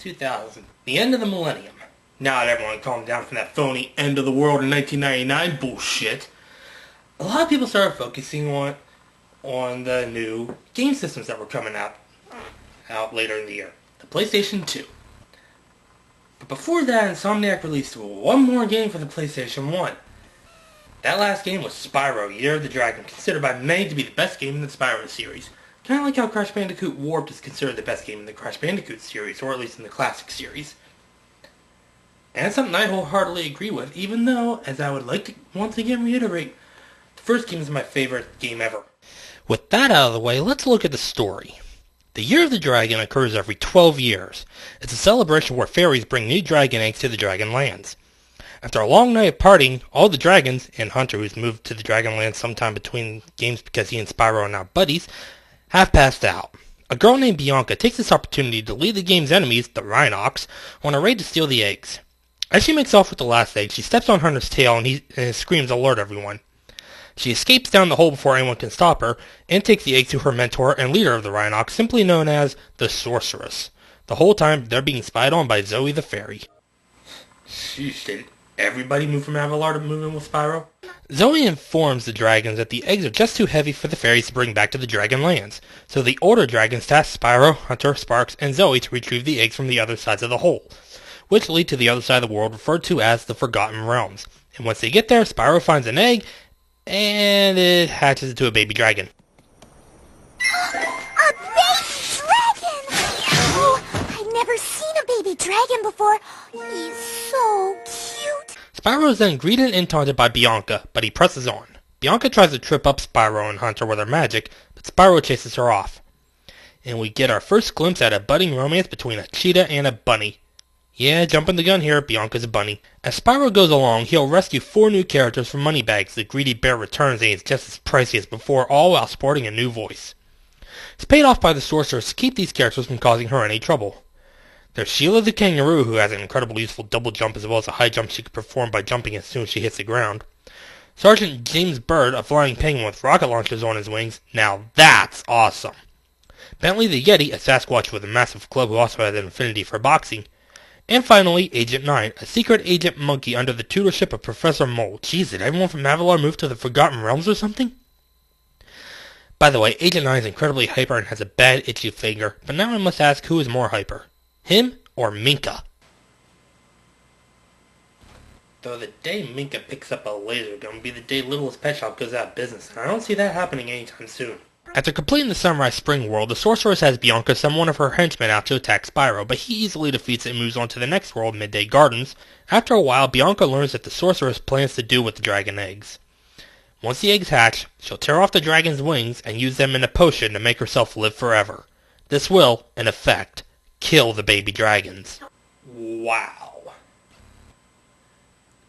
2000, the end of the millennium. Not everyone calm down from that phony end of the world in 1999 bullshit. A lot of people started focusing on the new game systems that were coming out later in the year. The PlayStation 2. But before that, Insomniac released one more game for the PlayStation 1. That last game was Spyro, Year of the Dragon, considered by many to be the best game in the Spyro series. Kind of like how Crash Bandicoot Warped is considered the best game in the Crash Bandicoot series, or at least in the classic series. And it's something I wholeheartedly agree with, even though, as I would like to once again reiterate, the first game is my favorite game ever. With that out of the way, let's look at the story. The Year of the Dragon occurs every 12 years. It's a celebration where fairies bring new dragon eggs to the Dragon Lands. After a long night of partying, all the dragons, and Hunter, who's moved to the Dragon Lands sometime between games because he and Spyro are now buddies, have passed out. A girl named Bianca takes this opportunity to lead the game's enemies, the Rhinox, on a raid to steal the eggs. As she makes off with the last egg, she steps on Hunter's tail and he screams, "Alert everyone." She escapes down the hole before anyone can stop her, and takes the egg to her mentor and leader of the Rhinox, simply known as the Sorceress. The whole time, they're being spied on by Zoe the Fairy. Sheesh, did everybody move from Avalar to move in with Spyro? Zoe informs the dragons that the eggs are just too heavy for the fairies to bring back to the Dragon Lands, so the older dragons task Spyro, Hunter, Sparks, and Zoe to retrieve the eggs from the other sides of the hole, which lead to the other side of the world referred to as the Forgotten Realms. And once they get there, Spyro finds an egg, and it hatches into a baby dragon. A baby dragon! Oh, I've never seen a baby dragon before. He's so cute. Spyro is then greeted and taunted by Bianca, but he presses on. Bianca tries to trip up Spyro and Hunter with her magic, but Spyro chases her off. And we get our first glimpse at a budding romance between a cheetah and a bunny. Yeah, jumping the gun here, Bianca's a bunny. As Spyro goes along, he'll rescue 4 new characters from Moneybags. The greedy bear returns and he's just as pricey as before, all while sporting a new voice. It's paid off by the Sorceress to keep these characters from causing her any trouble. There's Sheila the kangaroo, who has an incredibly useful double jump as well as a high jump she can perform by jumping as soon as she hits the ground. Sergeant James Bird, a flying penguin with rocket launchers on his wings. Now that's awesome. Bentley the Yeti, a Sasquatch with a massive club who also has an affinity for boxing. And finally, Agent 9, a secret agent monkey under the tutorship of Professor Mole. Jeez, did everyone from Avalar move to the Forgotten Realms or something? By the way, Agent 9 is incredibly hyper and has a bad itchy finger, but now I must ask, who is more hyper? Him or Minka? Though the day Minka picks up a laser gun will be the day Littlest Pet Shop goes out of business, and I don't see that happening anytime soon. After completing the Samurai Spring world, the Sorceress has Bianca send one of her henchmen out to attack Spyro, but he easily defeats it and moves on to the next world, Midday Gardens. After a while, Bianca learns that the Sorceress plans to do with the dragon eggs. Once the eggs hatch, she'll tear off the dragon's wings and use them in a potion to make herself live forever. This will, in effect, kill the baby dragons. Wow.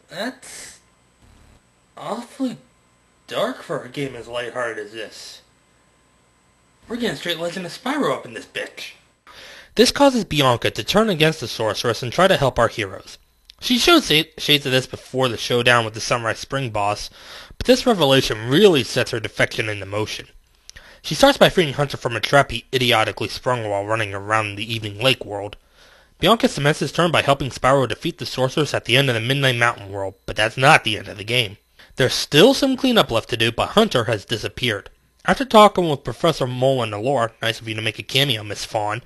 That's awfully dark for a game as lighthearted as this. We're getting straight Legend of Spyro up in this bitch. This causes Bianca to turn against the Sorceress and try to help our heroes. She shows shades of this before the showdown with the Samurai Spring boss, but this revelation really sets her defection into motion. She starts by freeing Hunter from a trap he idiotically sprung while running around the Evening Lake world. Bianca cements his turn by helping Spyro defeat the Sorceress at the end of the Midnight Mountain world, but that's not the end of the game. There's still some cleanup left to do, but Hunter has disappeared. After talking with Professor Mole and Allure, nice of you to make a cameo, Miss Fawn,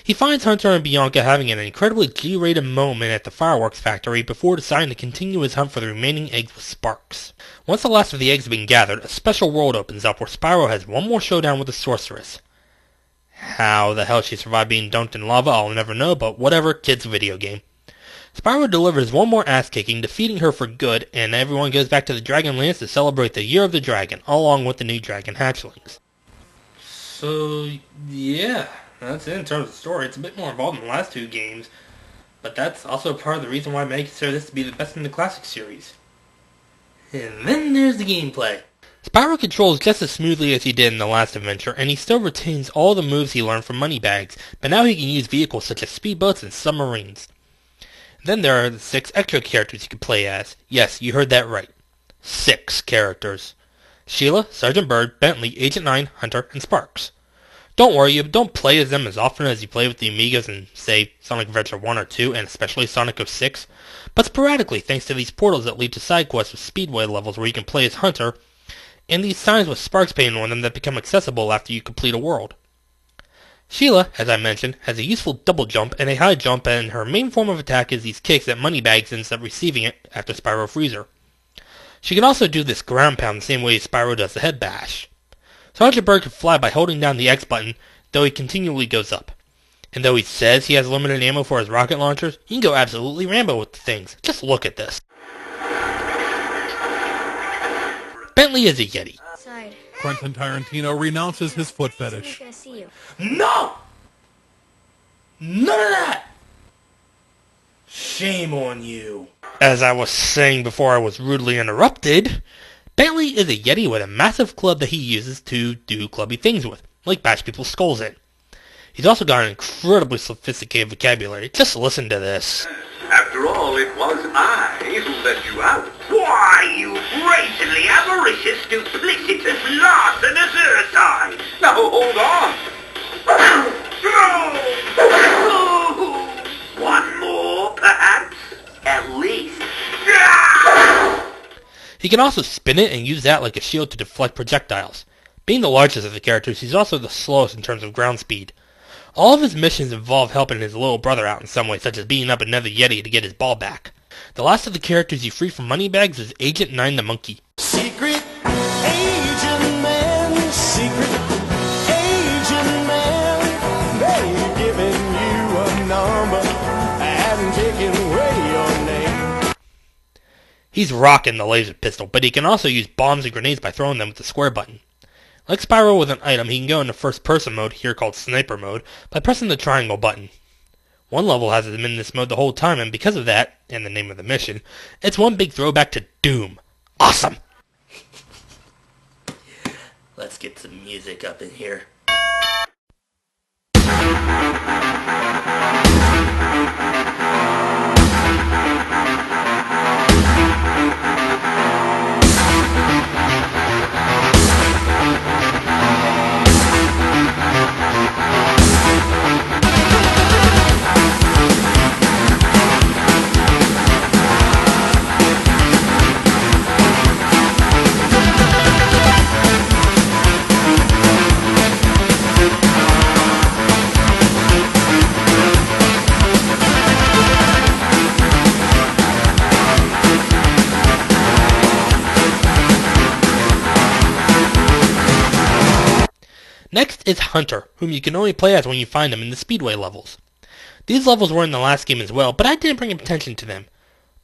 he finds Hunter and Bianca having an incredibly G-rated moment at the fireworks factory before deciding to continue his hunt for the remaining eggs with Sparks. Once the last of the eggs have been gathered, a special world opens up where Spyro has one more showdown with the Sorceress. How the hell she survived being dunked in lava, I'll never know, but whatever, kid's video game. Spyro delivers one more ass-kicking, defeating her for good, and everyone goes back to the Dragon Lands to celebrate the Year of the Dragon, along with the new dragon hatchlings. So, yeah, that's it in terms of the story. It's a bit more involved than the last 2 games, but that's also part of the reason why I may consider this to be the best in the classic series. And then there's the gameplay. Spyro controls just as smoothly as he did in the last adventure, and he still retains all the moves he learned from Moneybags, but now he can use vehicles such as speedboats and submarines. Then there are the 6 extra characters you can play as. Yes, you heard that right. 6 characters. Sheila, Sergeant Bird, Bentley, Agent 9, Hunter, and Sparks. Don't worry, you don't play as them as often as you play with the Amigas in, say, Sonic Adventure 1 or 2, and especially Sonic 06, but sporadically thanks to these portals that lead to side quests with speedway levels where you can play as Hunter, and these signs with sparks painted on them that become accessible after you complete a world. Sheila, as I mentioned, has a useful double jump and a high jump, and her main form of attack is these kicks that Moneybags ends up receiving it after Spyro frees her. She can also do this ground pound the same way Spyro does the head bash. Sergeant Bird can fly by holding down the X button, though he continually goes up. And though he says he has limited ammo for his rocket launchers, you can go absolutely Rambo with the things. Just look at this. Bentley is a Yeti. Side. Quentin Tarantino renounces his foot fetish. I'm gonna see you. No! None of that! Shame on you. As I was saying before I was rudely interrupted, Bentley is a Yeti with a massive club that he uses to do clubby things with, like bash people's skulls in. He's also got an incredibly sophisticated vocabulary. Just listen to this. After all, it was I who let you out. Why, you brazenly avaricious, duplicitous, larcenous urcine! Now hold on! One more, perhaps? At least. He can also spin it and use that like a shield to deflect projectiles. Being the largest of the characters, he's also the slowest in terms of ground speed. All of his missions involve helping his little brother out in some way, such as beating up another Yeti to get his ball back. The last of the characters you free from Moneybags is Agent 9 the Monkey. Secret agent man, secret agent man, they've given you a number and taken away your name. He's rocking the laser pistol, but he can also use bombs and grenades by throwing them with the square button. Like Spyro with an item, he can go into first-person mode, here called Sniper mode, by pressing the triangle button. One level has him in this mode the whole time, and because of that, and the name of the mission, it's one big throwback to Doom. Awesome! Let's get some music up in here. Next is Hunter, whom you can only play as when you find him in the Speedway levels. These levels were in the last game as well, but I didn't bring attention to them.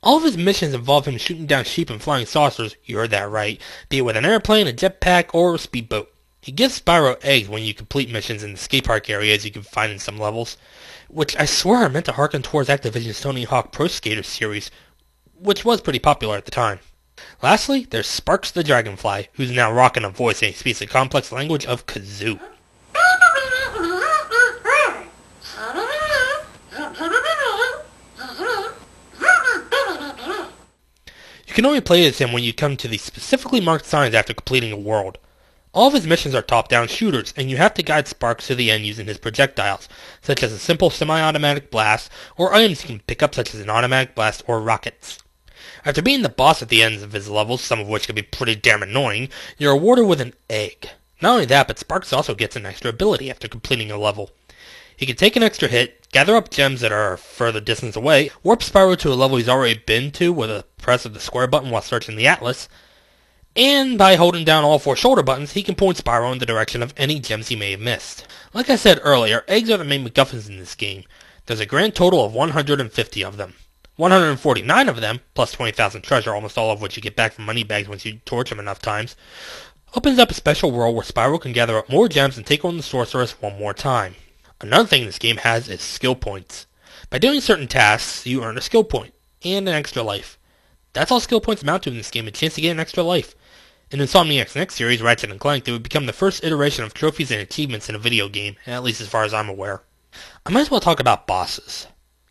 All of his missions involve him shooting down sheep and flying saucers, you heard that right, be it with an airplane, a jetpack, or a speedboat. He gives Spyro eggs when you complete missions in the skate park areas you can find in some levels, which I swear are meant to harken towards Activision's Tony Hawk Pro Skater series, which was pretty popular at the time. Lastly, there's Sparks the Dragonfly, who's now rocking a voice and he speaks the complex language of kazoo. You can only play as him when you come to the specifically marked signs after completing a world. All of his missions are top-down shooters, and you have to guide Sparks to the end using his projectiles, such as a simple semi-automatic blast, or items you can pick up such as an automatic blast or rockets. After beating the boss at the ends of his levels, some of which can be pretty damn annoying, you're rewarded with an egg. Not only that, but Sparks also gets an extra ability after completing a level. He can take an extra hit, gather up gems that are a further distance away, warp Spyro to a level he's already been to with a press of the square button while searching the atlas, and by holding down all 4 shoulder buttons, he can point Spyro in the direction of any gems he may have missed. Like I said earlier, eggs are the main MacGuffins in this game. There's a grand total of 150 of them. 149 of them, plus 20,000 treasure, almost all of which you get back from Moneybags once you torch him enough times, opens up a special world where Spyro can gather up more gems and take on the sorceress one more time. Another thing this game has is skill points. By doing certain tasks, you earn a skill point, and an extra life. That's all skill points amount to in this game, a chance to get an extra life. In Insomniac's next series, Ratchet & Clank, they would become the first iteration of trophies and achievements in a video game, at least as far as I'm aware. I might as well talk about bosses.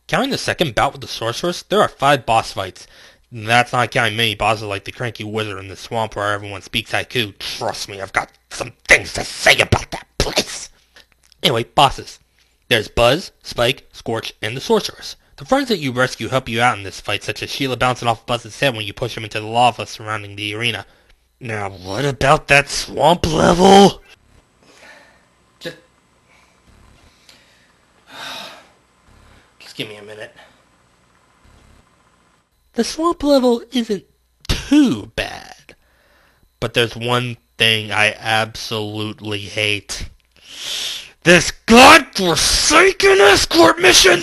Counting the second bout with the sorceress, there are 5 boss fights. That's not counting many bosses like the cranky wizard in the swamp where everyone speaks haiku. Trust me, I've got some things to say about that place. Anyway, bosses. There's Buzz, Spike, Scorch, and the Sorceress. The friends that you rescue help you out in this fight, such as Sheila bouncing off Buzz's head when you push him into the lava surrounding the arena. Now, what about that swamp level? Just give me a minute. The swamp level isn't too bad, but there's one thing I absolutely hate. This godforsaken escort mission!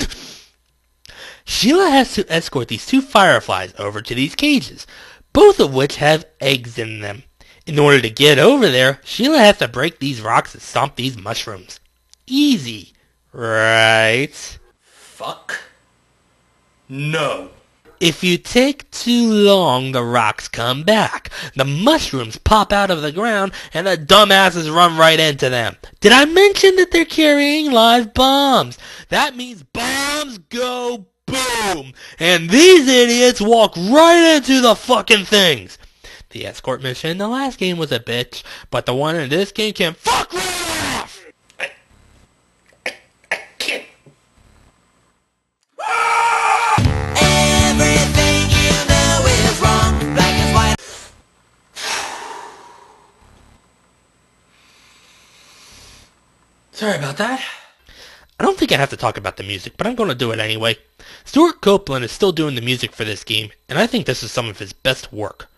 Sheila has to escort these two fireflies over to these cages, both of which have eggs in them. In order to get over there, Sheila has to break these rocks and stomp these mushrooms. Easy, right? Fuck. No. If you take too long, the rocks come back. The mushrooms pop out of the ground, and the dumbasses run right into them. Did I mention that they're carrying live bombs? That means bombs go boom, and these idiots walk right into the fucking things. The escort mission in the last game was a bitch, but the one in this game can fuck right off! I can't. Everything you know is wrong. Black and white. Sorry about that. I don't think I have to talk about the music, but I'm going to do it anyway. Stuart Copeland is still doing the music for this game, and I think this is some of his best work.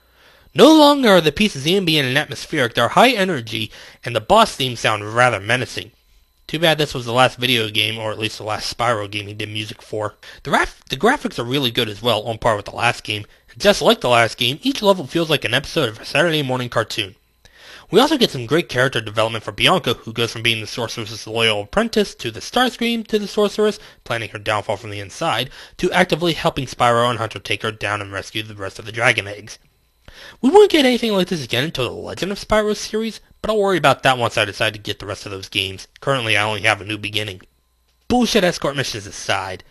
No longer are the pieces ambient and atmospheric, they're high energy, and the boss themes sound rather menacing. Too bad this was the last video game, or at least the last Spyro game he did music for. The graphics are really good as well, on par with the last game. Just like the last game, each level feels like an episode of a Saturday morning cartoon. We also get some great character development for Bianca, who goes from being the Sorceress's loyal apprentice to the Starscream to the Sorceress, planning her downfall from the inside, to actively helping Spyro and Hunter take her down and rescue the rest of the dragon eggs. We won't get anything like this again until the Legend of Spyro series, but I'll worry about that once I decide to get the rest of those games. Currently, I only have a new beginning. Bullshit escort missions aside,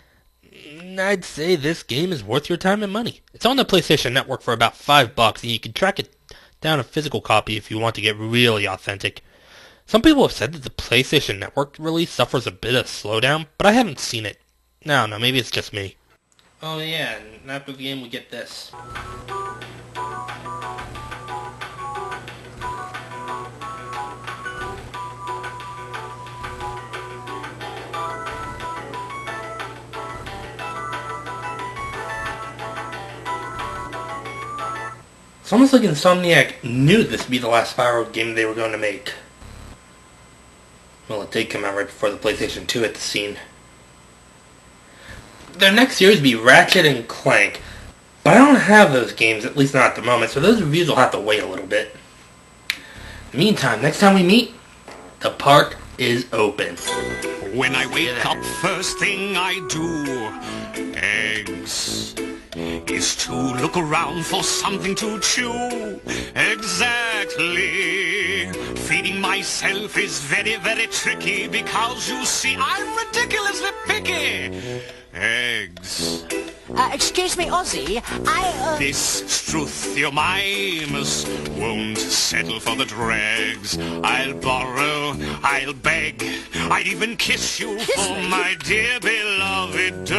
I'd say this game is worth your time and money. It's on the PlayStation Network for about $5, and you can track it down a physical copy if you want to get really authentic. Some people have said that the PlayStation Network release suffers a bit of slowdown, but I haven't seen it. No, maybe it's just me. Oh yeah, and after the game we get this. It's almost like Insomniac knew this would be the last Spyro game they were going to make. Well, it did come out right before the PlayStation 2 hit the scene. Their next series would be Ratchet and Clank, but I don't have those games, at least not at the moment, so those reviews will have to wait a little bit. In the meantime, next time we meet, the park is open. When I wake up, first thing I do, eggs, is to look around for something to chew. Exactly. Feeding myself is very, very tricky because, you see, I'm ridiculously picky. Eggs. Excuse me, Ozzy, This Struthiomimus won't settle for the dregs. I'll borrow, I'll beg, I'd even kiss you for me? my dear beloved dose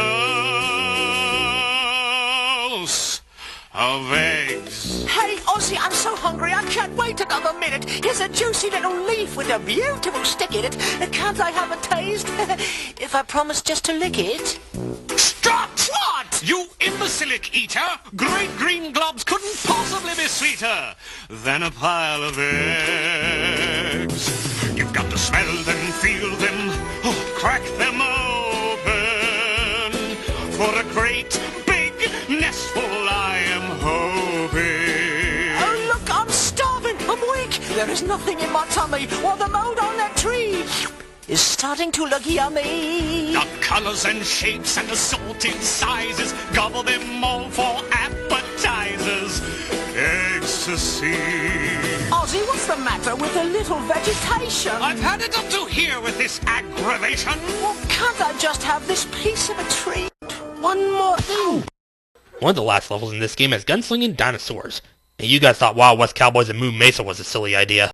of eggs. Hey, Ozzy, I'm so hungry, I can't wait another minute. Here's a juicy little leaf with a beautiful stick in it. Can't I have a taste? If I promise just to lick it? Stop! What? You imbecilic eater! Great green globs couldn't possibly be sweeter than a pile of eggs. You've got to smell them, feel them, crack them open for a great big nestful I am hoping. Oh, look, I'm starving, I'm weak. There is nothing in my tummy while the mold on that tree is starting to look yummy. The colors and shapes and assorted sizes, gobble them all for appetizers. Ecstasy. Ozzy, what's the matter with a little vegetation? I've had it up to here with this aggravation. Well, can't I just have this piece of a treat? One more thing. One of the last levels in this game has gunslinging dinosaurs. And you guys thought Wild West Cowboys and Moon Mesa was a silly idea.